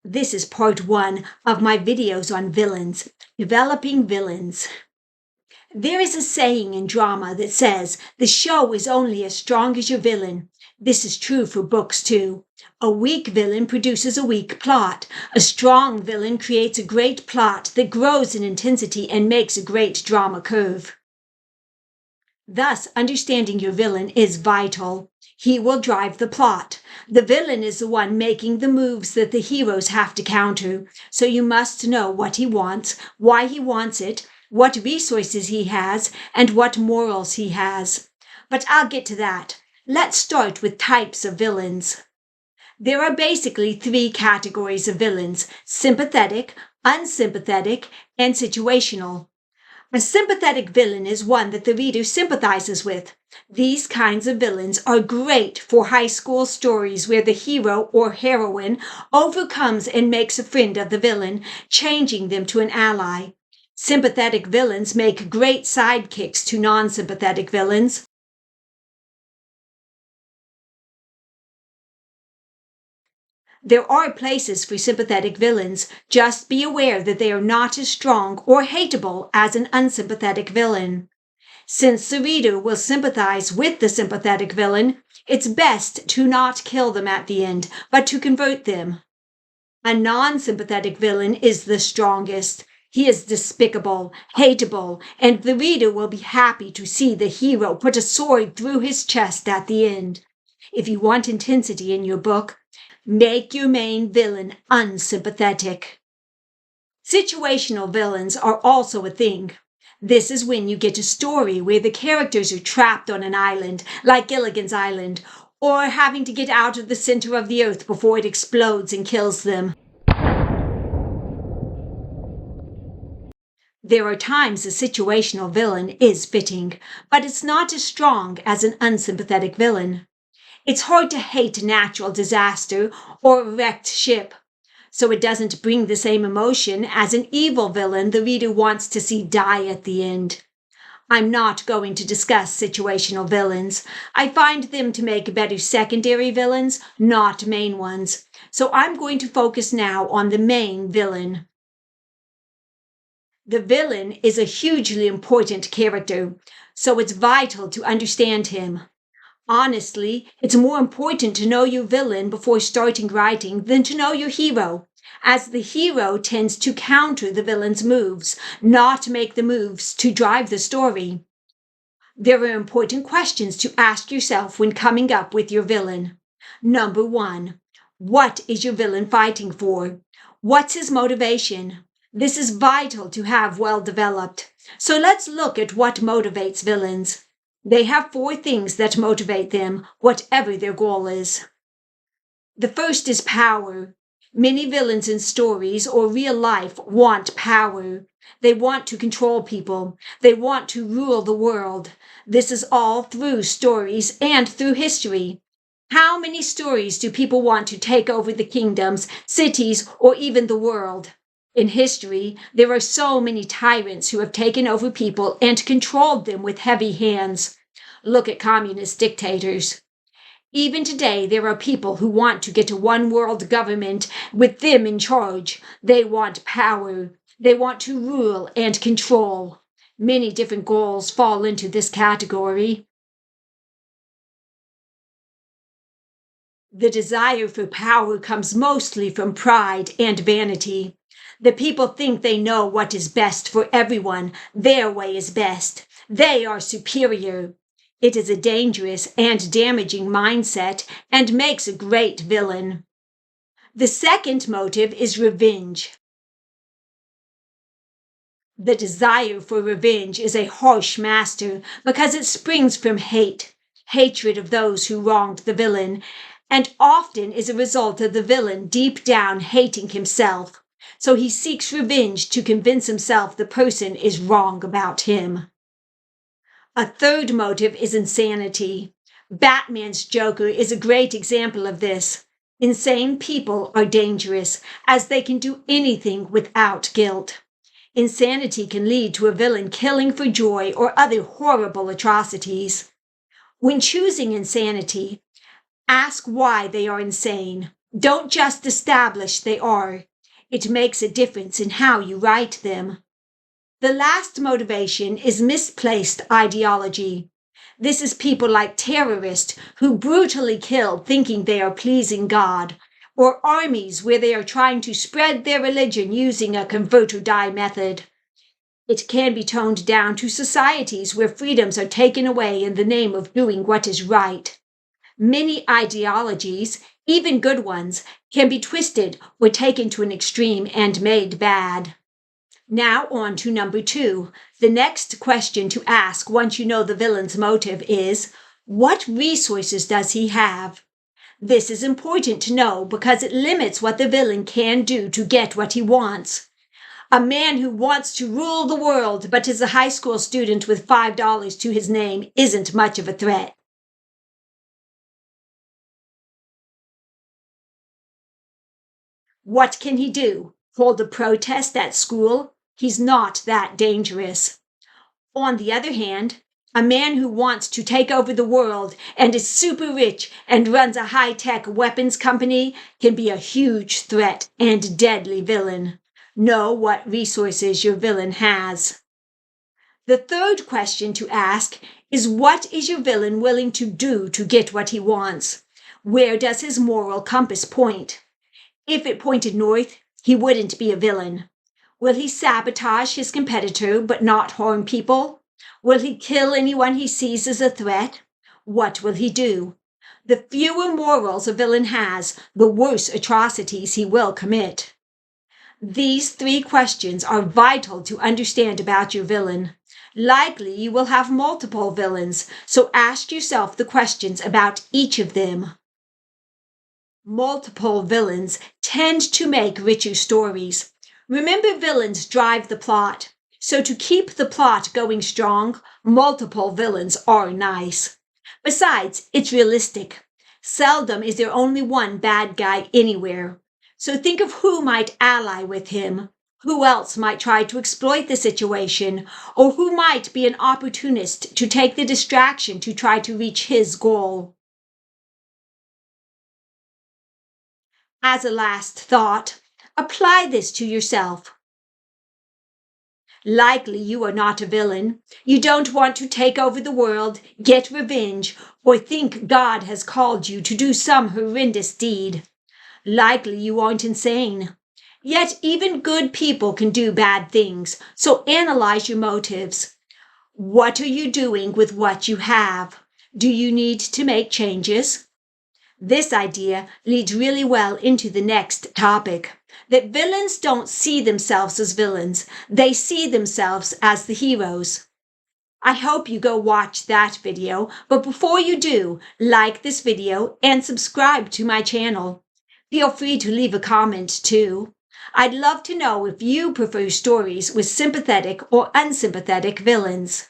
This is part 1 of my videos on villains, developing villains. There is a saying in drama that says, the show is only as strong as your villain. This is true for books too. A weak villain produces a weak plot. A strong villain creates a great plot that grows in intensity and makes a great drama curve. Thus, understanding your villain is vital. He will drive the plot. The villain is the one making the moves that the heroes have to counter, so you must know what he wants, why he wants it, what resources he has, and what morals he has. But I'll get to that. Let's start with types of villains. There are basically 3 categories of villains: sympathetic, unsympathetic, and situational. A sympathetic villain is one that the reader sympathizes with. These kinds of villains are great for high school stories where the hero or heroine overcomes and makes a friend of the villain, changing them to an ally. Sympathetic villains make great sidekicks to non-sympathetic villains. There are places for sympathetic villains. Just be aware that they are not as strong or hateable as an unsympathetic villain. Since the reader will sympathize with the sympathetic villain, it's best to not kill them at the end, but to convert them. A non-sympathetic villain is the strongest. He is despicable, hateable, and the reader will be happy to see the hero put a sword through his chest at the end. If you want intensity in your book, make your main villain unsympathetic. Situational villains are also a thing. This is when you get a story where the characters are trapped on an island, like Gilligan's Island, or having to get out of the center of the earth before it explodes and kills them. There are times a situational villain is fitting, but it's not as strong as an unsympathetic villain. It's hard to hate natural disaster or a wrecked ship, so it doesn't bring the same emotion as an evil villain the reader wants to see die at the end. I'm not going to discuss situational villains. I find them to make better secondary villains, not main ones. So I'm going to focus now on the main villain. The villain is a hugely important character, so it's vital to understand him. Honestly, it's more important to know your villain before starting writing than to know your hero, as the hero tends to counter the villain's moves, not make the moves to drive the story. There are important questions to ask yourself when coming up with your villain. Number 1, what is your villain fighting for? What's his motivation? This is vital to have well developed. So let's look at what motivates villains. They have 4 things that motivate them, whatever their goal is. The first is power. Many villains in stories or real life want power. They want to control people. They want to rule the world. This is all through stories and through history. How many stories do people want to take over the kingdoms, cities, or even the world? In history, there are so many tyrants who have taken over people and controlled them with heavy hands. Look at communist dictators. Even today, there are people who want to get a one-world government with them in charge. They want power. They want to rule and control. Many different goals fall into this category. The desire for power comes mostly from pride and vanity. The people think they know what is best for everyone. Their way is best. They are superior. It is a dangerous and damaging mindset and makes a great villain. The second motive is revenge. The desire for revenge is a harsh master because it springs from hate, hatred of those who wronged the villain, and often is a result of the villain deep down hating himself. So he seeks revenge to convince himself the person is wrong about him. A third motive is insanity. Batman's Joker is a great example of this. Insane people are dangerous, as they can do anything without guilt. Insanity can lead to a villain killing for joy or other horrible atrocities. When choosing insanity, ask why they are insane. Don't just establish they are. It makes a difference in how you write them. The last motivation is misplaced ideology. This is people like terrorists who brutally kill thinking they are pleasing God, or armies where they are trying to spread their religion using a convert or die method. It can be toned down to societies where freedoms are taken away in the name of doing what is right. Many ideologies, even good ones, can be twisted or taken to an extreme and made bad. Now on to number 2. The next question to ask once you know the villain's motive is, what resources does he have? This is important to know because it limits what the villain can do to get what he wants. A man who wants to rule the world but is a high school student with $5 to his name isn't much of a threat. What can he do? Hold a protest at school? He's not that dangerous. On the other hand, a man who wants to take over the world and is super rich and runs a high-tech weapons company can be a huge threat and deadly villain. Know what resources your villain has. The third question to ask is, what is your villain willing to do to get what he wants? Where does his moral compass point? If it pointed north, he wouldn't be a villain. Will he sabotage his competitor but not harm people? Will he kill anyone he sees as a threat? What will he do? The fewer morals a villain has, the worse atrocities he will commit. These 3 questions are vital to understand about your villain. Likely you will have multiple villains, so ask yourself the questions about each of them. Multiple villains tend to make richer stories. Remember, villains drive the plot. So to keep the plot going strong, multiple villains are nice. Besides, it's realistic. Seldom is there only one bad guy anywhere. So think of who might ally with him, who else might try to exploit the situation, or who might be an opportunist to take the distraction to try to reach his goal. As a last thought, apply this to yourself. Likely you are not a villain. You don't want to take over the world, get revenge, or think God has called you to do some horrendous deed. Likely you aren't insane. Yet even good people can do bad things, so analyze your motives. What are you doing with what you have? Do you need to make changes? This idea leads really well into the next topic, that villains don't see themselves as villains. They see themselves as the heroes. I hope you go watch that video, but before you do, like this video and subscribe to my channel. Feel free to leave a comment too. I'd love to know if you prefer stories with sympathetic or unsympathetic villains.